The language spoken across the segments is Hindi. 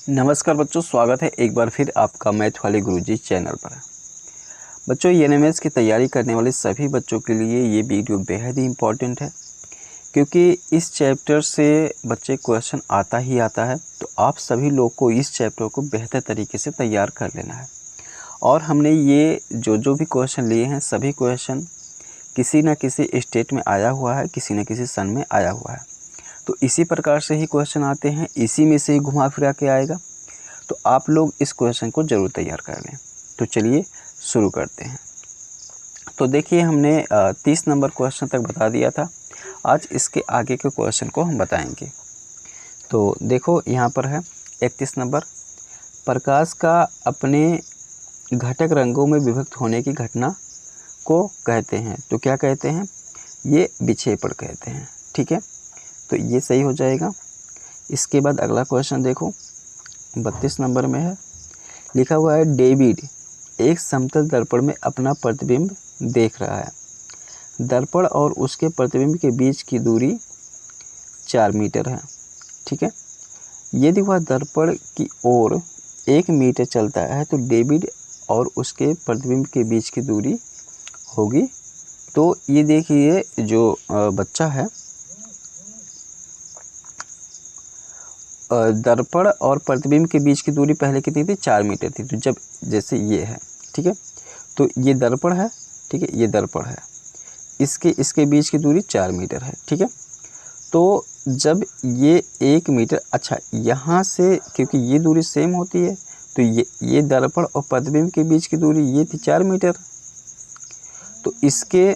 नमस्कार बच्चों, स्वागत है एक बार फिर आपका मैथ वाले गुरुजी चैनल पर। बच्चों, एनएमएस की तैयारी करने वाले सभी बच्चों के लिए ये वीडियो बेहद ही इम्पॉर्टेंट है, क्योंकि इस चैप्टर से बच्चे क्वेश्चन आता ही आता है। तो आप सभी लोग को इस चैप्टर को बेहतर तरीके से तैयार कर लेना है। और हमने ये जो भी क्वेश्चन लिए हैं, सभी क्वेश्चन किसी न किसी स्टेट में आया हुआ है, किसी न किसी सन में आया हुआ है। तो इसी प्रकार से ही क्वेश्चन आते हैं, इसी में से ही घुमा फिरा के आएगा। तो आप लोग इस क्वेश्चन को ज़रूर तैयार कर लें। तो चलिए शुरू करते हैं। तो देखिए, हमने 30 नंबर क्वेश्चन तक बता दिया था। आज इसके आगे के क्वेश्चन को हम बताएंगे। तो देखो, यहाँ पर है 31 नंबर। प्रकाश का अपने घटक रंगों में विभक्त होने की घटना को कहते हैं। तो क्या कहते हैं? ये विक्षेपण कहते हैं। ठीक है, तो ये सही हो जाएगा। इसके बाद अगला क्वेश्चन देखो, 32 नंबर में है, लिखा हुआ है डेविड एक समतल दर्पण में अपना प्रतिबिंब देख रहा है। दर्पण और उसके प्रतिबिंब के बीच की दूरी 4 मीटर है। ठीक है, यदि वह दर्पण की ओर 1 मीटर चलता है तो डेविड और उसके प्रतिबिंब के बीच की दूरी होगी। तो ये देखिए, जो बच्चा है, दर्पण और प्रतिबिंब के बीच की दूरी पहले कितनी थी? 4 मीटर थी। तो जब जैसे ये है, ठीक है, तो ये दर्पण है, ठीक है, ये दर्पण है, इसके बीच की दूरी 4 मीटर है। ठीक है, तो जब ये 1 मीटर, अच्छा यहाँ से क्योंकि ये दूरी सेम होती है, तो ये दर्पण और प्रतिबिंब के बीच की दूरी ये थी 4 मीटर। तो इसके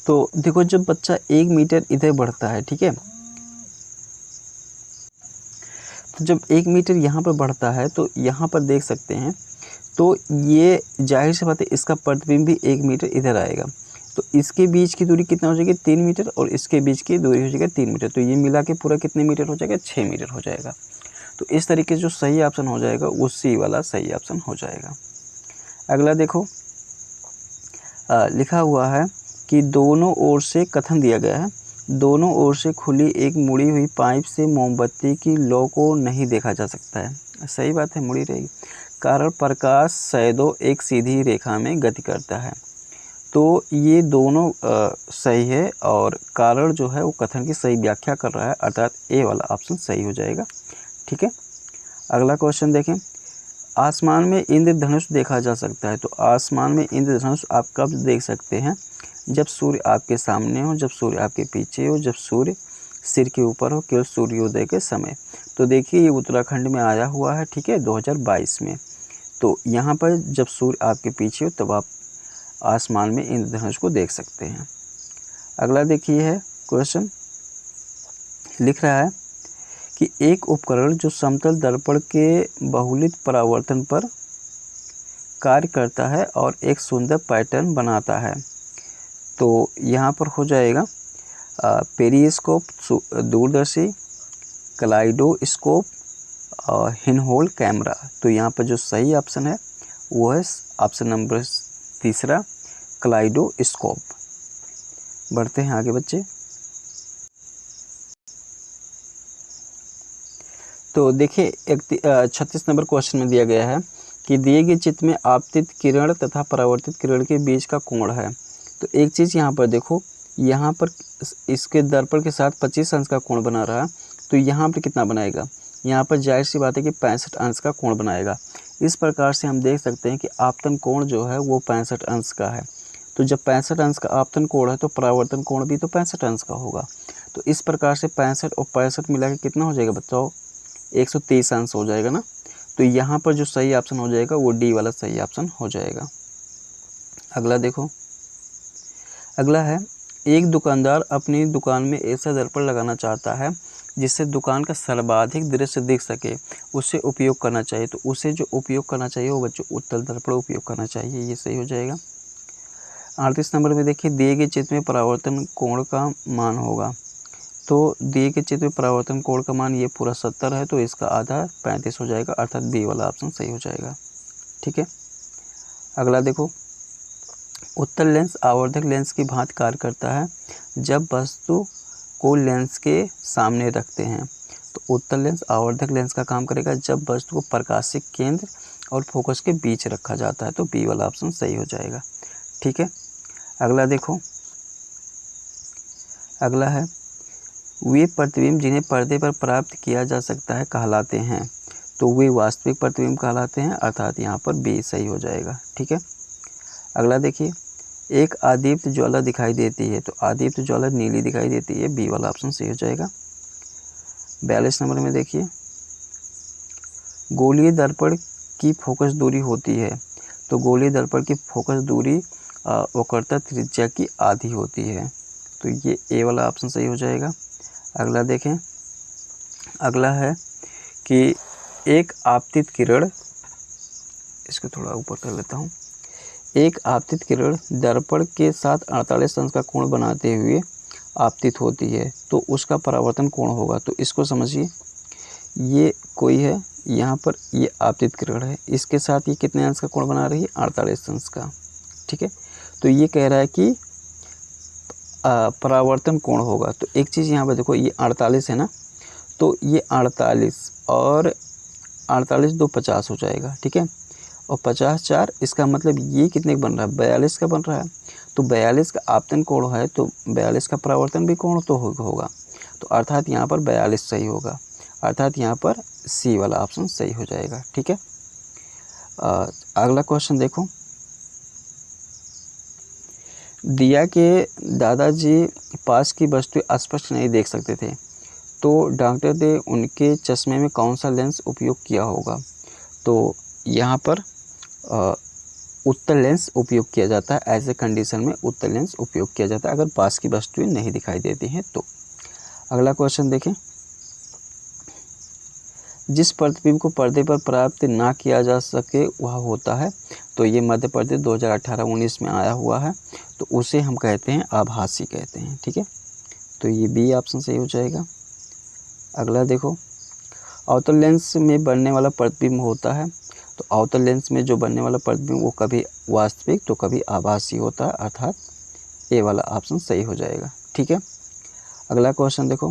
तो देखो, जब बच्चा 1 मीटर इधर बढ़ता है, ठीक है, तो जब 1 मीटर यहाँ पर बढ़ता है तो यहाँ पर देख सकते हैं, तो ये जाहिर सी बात है, इसका प्रतिबिंब भी 1 मीटर इधर आएगा। तो इसके बीच की दूरी कितना हो जाएगी? 3 मीटर, और इसके बीच की दूरी हो जाएगी 3 मीटर। तो ये मिला के पूरा कितने मीटर हो जाएगा? 6 मीटर हो जाएगा। तो इस तरीके से जो सही ऑप्शन हो जाएगा वो सी वाला सही ऑप्शन हो जाएगा। अगला देखो, लिखा हुआ है कि दोनों ओर से कथन दिया गया है, दोनों ओर से खुली एक मुड़ी हुई पाइप से मोमबत्ती की लौ को नहीं देखा जा सकता है। सही बात है, मुड़ी रहेगी। कारण प्रकाश शैडो एक सीधी रेखा में गति करता है। तो ये दोनों सही है, और कारण जो है वो कथन की सही व्याख्या कर रहा है, अर्थात ए वाला ऑप्शन सही हो जाएगा। ठीक है, अगला क्वेश्चन देखें, आसमान में इंद्रधनुष देखा जा सकता है। तो आसमान में इंद्रधनुष आप कब देख सकते हैं? जब सूर्य आपके सामने हो, जब सूर्य आपके पीछे हो, जब सूर्य सिर के ऊपर हो, केवल सूर्योदय के समय। तो देखिए, ये उत्तराखंड में आया हुआ है, ठीक है, 2022 में। तो यहाँ पर जब सूर्य आपके पीछे हो तब आप आसमान में इंद्रधनुष को देख सकते हैं। अगला देखिए है क्वेश्चन, लिख रहा है कि एक उपकरण जो समतल दर्पण के बहुलित परावर्तन पर कार्य करता है और एक सुंदर पैटर्न बनाता है। तो यहाँ पर हो जाएगा पेरिस्कोप, दूरदर्शी, कलाइडोस्कोप और हिनहोल कैमरा। तो यहाँ पर जो सही ऑप्शन है वो है ऑप्शन नंबर 3, कलाइडोस्कोप। बढ़ते हैं आगे बच्चे। तो देखिए, 36 नंबर क्वेश्चन में दिया गया है कि दिए गए चित्र में आपतित किरण तथा परावर्तित किरण के बीच का कोण है। तो एक चीज़ यहाँ पर देखो, यहाँ पर इसके दर्पण के साथ 25 अंश का कोण बना रहा है। तो यहाँ पर कितना बनाएगा? यहाँ पर जाहिर सी बात है कि 65 अंश का कोण बनाएगा। इस प्रकार से हम देख सकते हैं कि आपतन कोण जो है वो 65 अंश का है। तो जब 65 अंश का आपतन कोण है तो परावर्तन कोण भी तो 65 अंश का होगा। तो इस प्रकार से 65 और 65 मिला के कितना हो जाएगा बच्चों? 130 अंश हो जाएगा ना। तो यहाँ पर जो सही ऑप्शन हो जाएगा वो डी वाला सही ऑप्शन हो जाएगा। अगला देखो, अगला है, एक दुकानदार अपनी दुकान में ऐसा दर्पण लगाना चाहता है जिससे दुकान का सर्वाधिक दृश्य दिख सके, उसे उपयोग करना चाहिए। तो उसे जो उपयोग करना चाहिए वो बच्चों उत्तल दर्पण उपयोग करना चाहिए, ये सही हो जाएगा। 38 नंबर में देखिए, दिए गए चित्र में परावर्तन कोण का मान होगा। तो दिए गए चित्र में परावर्तन कोण का मान ये पूरा 70 है, तो इसका आधा 35 हो जाएगा, अर्थात बी वाला ऑप्शन सही हो जाएगा। ठीक है, अगला देखो, उत्तल लेंस आवर्धक लेंस की भांति कार्य करता है जब वस्तु को लेंस के सामने रखते हैं। तो उत्तल लेंस आवर्धक लेंस का काम करेगा जब वस्तु को प्रकाशिक केंद्र और फोकस के बीच रखा जाता है। तो बी वाला ऑप्शन सही हो जाएगा। ठीक है, अगला देखो, अगला है वे प्रतिबिंब जिन्हें पर्दे पर प्राप्त किया जा सकता है कहलाते हैं। तो वे वास्तविक प्रतिबिंब कहलाते हैं, अर्थात यहाँ पर बी सही हो जाएगा। ठीक है, अगला देखिए, एक आदीप्त ज्वाला दिखाई देती है। तो आदीप्त ज्वाला नीली दिखाई देती है, बी वाला ऑप्शन सही हो जाएगा। 42 नंबर में देखिए, गोलीय दर्पण की फोकस दूरी होती है। तो गोलीय दर्पण की फोकस दूरी वक्रता त्रिज्या की आधी होती है। तो ये ए वाला ऑप्शन सही हो जाएगा। अगला देखें, अगला है कि एक आपतित किरण, इसको थोड़ा ऊपर कर लेता हूँ, एक आपतित किरण दर्पण के साथ 48 अंश का कोण बनाते हुए आपतित होती है। तो उसका परावर्तन कोण होगा। तो इसको समझिए, ये कोई है, यहाँ पर ये आपतित किरण है, इसके साथ ये कितने अंश का कोण बना रही है, 48 अंश का। ठीक है, तो ये कह रहा है कि परावर्तन कोण होगा। तो एक चीज़ यहाँ पर देखो, ये 48 है ना, तो ये 48 और 48 2 50 हो जाएगा। ठीक है, और 50 4, इसका मतलब ये कितने का बन रहा है, 42 का बन रहा है। तो 42 का आपतन कोण है, तो 42 का परावर्तन भी कोण तो होगा। तो अर्थात यहाँ पर 42 सही होगा, अर्थात यहाँ पर सी वाला ऑप्शन सही हो जाएगा। ठीक है, अगला क्वेश्चन देखो, दिया के दादाजी पास की वस्तुएं स्पष्ट नहीं देख सकते थे, तो डॉक्टर ने उनके चश्मे में कौन सा लेंस उपयोग किया होगा। तो यहाँ पर उत्तल लेंस उपयोग किया जाता है। ऐसे कंडीशन में उत्तल लेंस उपयोग किया जाता है अगर पास की वस्तुएं नहीं दिखाई देती हैं तो। अगला क्वेश्चन देखें, जिस प्रतिबिंब को पर्दे पर प्राप्त ना किया जा सके वह होता है। तो ये मध्य प्रदेश 2018-19 में आया हुआ है, तो उसे हम कहते हैं आभासी कहते हैं। ठीक है, तो ये बी ऑप्शन सही हो जाएगा। अगला देखो, अवतल लेंस में बनने वाला प्रतिबिंब होता है। तो अवतल लेंस में जो बनने वाला प्रतिबिंब वो कभी वास्तविक तो कभी आभासी होता है, अर्थात ए वाला ऑप्शन सही हो जाएगा। ठीक है, अगला क्वेश्चन देखो,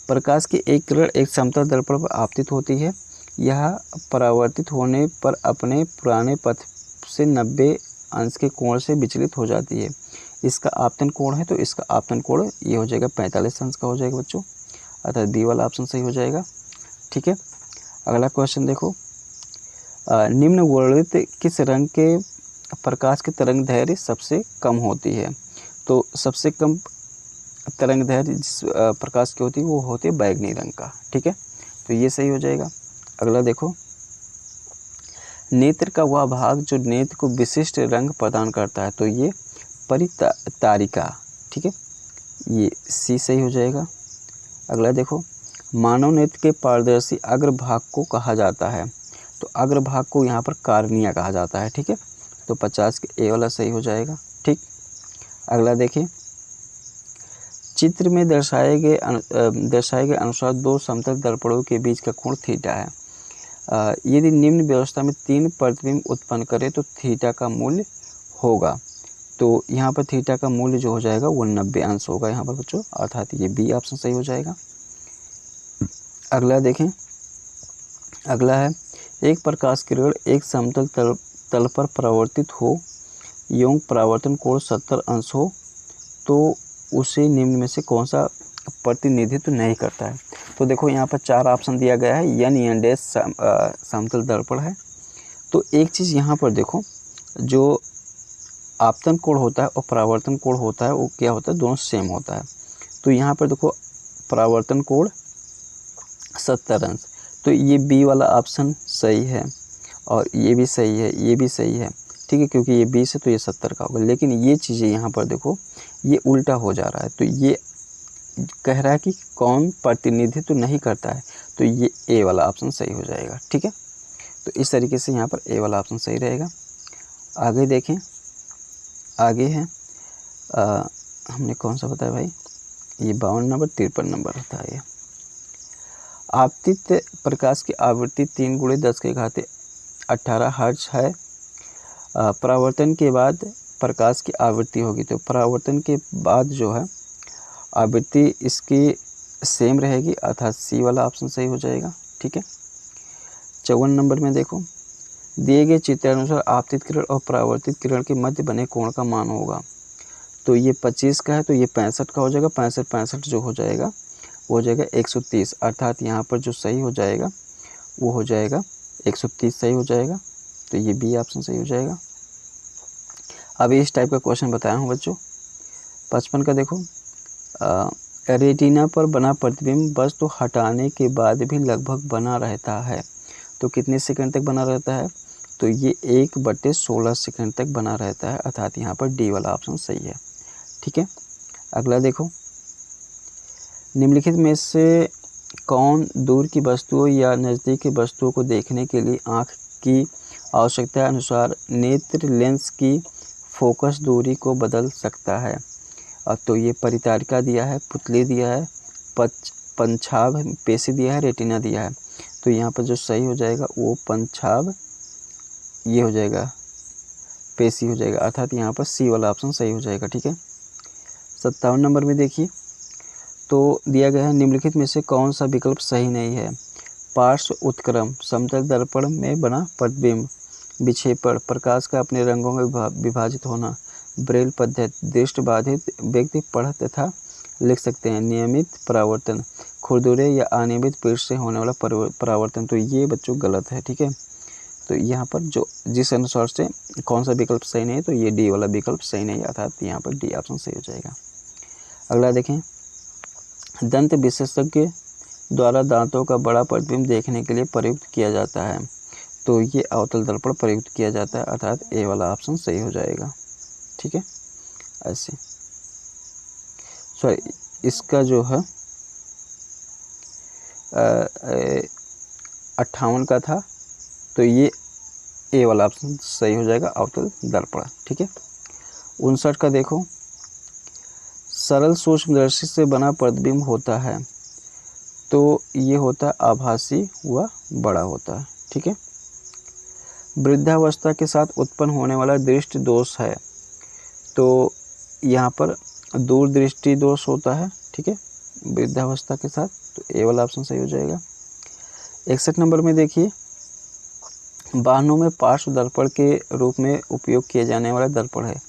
प्रकाश की एक किरण एक समतल दर्पण पर आपतित होती है। यह परावर्तित होने पर अपने पुराने पथ से 90 अंश के कोण से विचलित हो जाती है। इसका आपतन कोण है, तो इसका आपतन कोण ये हो जाएगा 45 अंश का हो जाएगा बच्चों, अर्थात बी वाला ऑप्शन सही हो जाएगा। ठीक है, अगला क्वेश्चन देखो, निम्न वर्णित किस रंग के प्रकाश की तरंग दैर्घ्य सबसे कम होती है। तो सबसे कम तरंग दैर्घ्य जिस प्रकाश की होती है वो होती है बैगनी रंग का। ठीक है, तो ये सही हो जाएगा। अगला देखो, नेत्र का वह भाग जो नेत्र को विशिष्ट रंग प्रदान करता है। तो ये परितारिका। ठीक है, ये सी सही हो जाएगा। अगला देखो, मानव नेत्र के पारदर्शी अग्रभाग को कहा जाता है। तो अग्रभाग को यहाँ पर कार्निया कहा जाता है। ठीक है, तो 50 के ए वाला सही हो जाएगा। ठीक, अगला देखिए, चित्र में दर्शाए गए अनुसार दो समतल दर्पणों के बीच का कोण थीटा है। यदि निम्न व्यवस्था में 3 प्रतिबिंब उत्पन्न करे तो थीटा का मूल्य होगा। तो यहाँ पर थीटा का मूल्य जो हो जाएगा वो 90 अंश होगा यहाँ पर बच्चों, अर्थात ये बी ऑप्शन सही हो जाएगा। अगला देखें, अगला है, एक प्रकाश किरण एक समतल तल पर परावर्तित हो एवं परावर्तन कोण 70 अंश हो तो उसे निम्न में से कौन सा प्रतिनिधित्व नहीं करता है। तो देखो यहाँ पर 4 ऑप्शन दिया गया है, एन डैश समतल दर्पण है। तो एक चीज़ यहाँ पर देखो, जो आपतन कोण होता है और परावर्तन कोण होता है वो क्या होता है, दोनों सेम होता है। तो यहाँ पर देखो परावर्तन कोण 70 अंश, तो ये बी वाला ऑप्शन सही है और ये भी सही है, ये भी सही है। ठीक है, क्योंकि ये 20 है तो ये 70 का होगा। लेकिन ये चीज़ें यहाँ पर देखो ये उल्टा हो जा रहा है, तो ये कह रहा है कि कौन प्रतिनिधित्व नहीं करता है, तो ये ए वाला ऑप्शन सही हो जाएगा। ठीक है, तो इस तरीके से यहाँ पर ए वाला ऑप्शन सही रहेगा। आगे देखें, आगे है हमने कौन सा बताया भाई, ये 52 नंबर 53 नंबर होता है। ये आपतित प्रकाश की आवृत्ति 3 × 10⁸ 18 हर्ट्ज है। परावर्तन के बाद प्रकाश की आवृत्ति होगी, तो परावर्तन के बाद जो है आवृत्ति इसकी सेम रहेगी, अर्थात सी वाला ऑप्शन सही हो जाएगा। ठीक है, 54 नंबर में देखो, दिए गए चित्रानुसार आपतित किरण और परावर्तित किरण के मध्य बने कोण का मान होगा। तो ये 25 का है, तो ये 65 का हो जाएगा। 65 जो हो जाएगा वो हो जाएगा 130, अर्थात यहाँ पर जो सही हो जाएगा वो हो जाएगा 130 सही हो जाएगा। तो ये बी ऑप्शन सही हो जाएगा। अब इस टाइप का क्वेश्चन बताया हूँ बच्चों। 55 का देखो, रेटिना पर बना प्रतिबिंब वस्तु हटाने के बाद भी लगभग बना रहता है, तो कितने सेकंड तक बना रहता है? तो ये 1/16 सेकंड तक बना रहता है, अर्थात यहाँ पर डी वाला ऑप्शन सही है। ठीक है, अगला देखो, निम्नलिखित में से कौन दूर की वस्तुओं या नज़दीक की वस्तुओं को देखने के लिए आँख की आवश्यकता अनुसार नेत्र लेंस की फोकस दूरी को बदल सकता है? तो ये परितारिका दिया है, पुतली दिया है, पंछाभ पेशी दिया है, रेटिना दिया है। तो यहाँ पर जो सही हो जाएगा वो पंछाभ ये हो जाएगा, पेशी हो जाएगा, अर्थात यहाँ पर सी वाला ऑप्शन सही हो जाएगा। ठीक है, 57 नंबर में देखिए, तो दिया गया है निम्नलिखित में से कौन सा विकल्प सही नहीं है? पार्श्व उत्क्रम, समतल दर्पण में बना प्रतिबिंब, विक्षेपण, प्रकाश का अपने रंगों में विभाजित होना, ब्रेल पद्धति, दृष्टिबाधित व्यक्ति पढ़ तथा लिख सकते हैं, नियमित परावर्तन, खुरदुरे या अनियमित पीठ से होने वाला परावर्तन। तो ये बच्चों गलत है। ठीक है, तो यहाँ पर जो जिस अनुसार से कौन सा विकल्प सही नहीं है, तो ये डी वाला विकल्प सही नहीं है, अर्थात यहाँ पर डी ऑप्शन सही हो जाएगा। अगला देखें, दंत विशेषज्ञ द्वारा दांतों का बड़ा प्रतिबिंब देखने के लिए प्रयुक्त किया जाता है, तो ये अवतल दर्पण प्रयुक्त किया जाता है, अर्थात ए वाला ऑप्शन सही हो जाएगा। ठीक है, ऐसे सॉरी इसका जो है 58 का था, तो ये ए वाला ऑप्शन सही हो जाएगा, अवतल दर्पण। ठीक है, 59 का देखो, सरल सूक्ष्मदर्शी से बना प्रतिबिंब होता है, तो ये होता है आभासी व बड़ा होता है। ठीक है, वृद्धावस्था के साथ उत्पन्न होने वाला दृष्टि दोष है, तो यहाँ पर दूरदृष्टि दोष होता है। ठीक है, वृद्धावस्था के साथ, तो ए वाला ऑप्शन सही हो जाएगा। 61 नंबर में देखिए, वाहनों में पार्श्व दर्पण के रूप में उपयोग किए जाने वाला दर्पण है,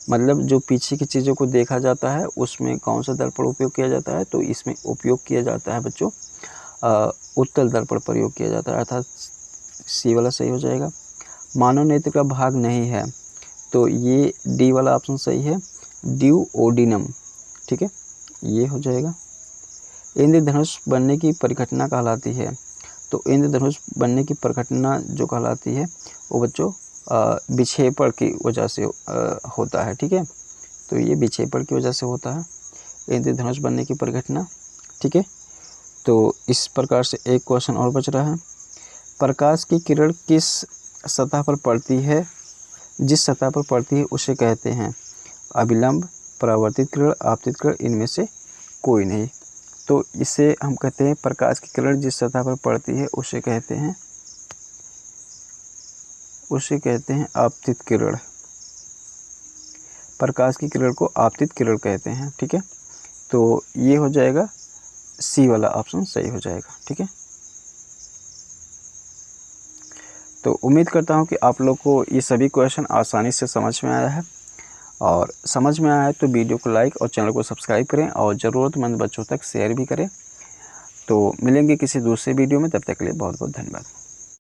मतलब जो पीछे की चीज़ों को देखा जाता है उसमें कौन सा दर्पण उपयोग किया जाता है? तो इसमें उपयोग किया जाता है बच्चों उत्तल दर्पण प्रयोग किया जाता है, अर्थात सी वाला सही हो जाएगा। मानव नेत्र का भाग नहीं है, तो ये डी वाला ऑप्शन सही है, ड्यूओडिनम। ठीक है, ये हो जाएगा। इंद्रधनुष बनने की परिघटना कहलाती है, तो इंद्रधनुष बनने की परिघटना जो कहलाती है वो बच्चों विक्षेपण की वजह से होता है। ठीक है, तो ये विक्षेपण की वजह से होता है इंद्रधनुष बनने की परिघटना। ठीक है, तो इस प्रकार से एक क्वेश्चन और बच रहा है, प्रकाश की किरण किस सतह पर पड़ती है? जिस सतह पर पड़ती है उसे कहते हैं अभिलंब, परावर्तित किरण, आपतित किरण, इनमें से कोई नहीं। तो इसे हम कहते हैं प्रकाश की किरण जिस सतह पर पड़ती है उसे कहते हैं आपतित किरण। प्रकाश की किरण को आपतित किरण कहते हैं। ठीक है, तो ये हो जाएगा सी वाला ऑप्शन सही हो जाएगा। ठीक है, तो उम्मीद करता हूँ कि आप लोग को ये सभी क्वेश्चन आसानी से समझ में आया है, और समझ में आया है तो वीडियो को लाइक और चैनल को सब्सक्राइब करें और ज़रूरतमंद बच्चों तक शेयर भी करें। तो मिलेंगे किसी दूसरे वीडियो में, तब तक के लिए बहुत बहुत धन्यवाद।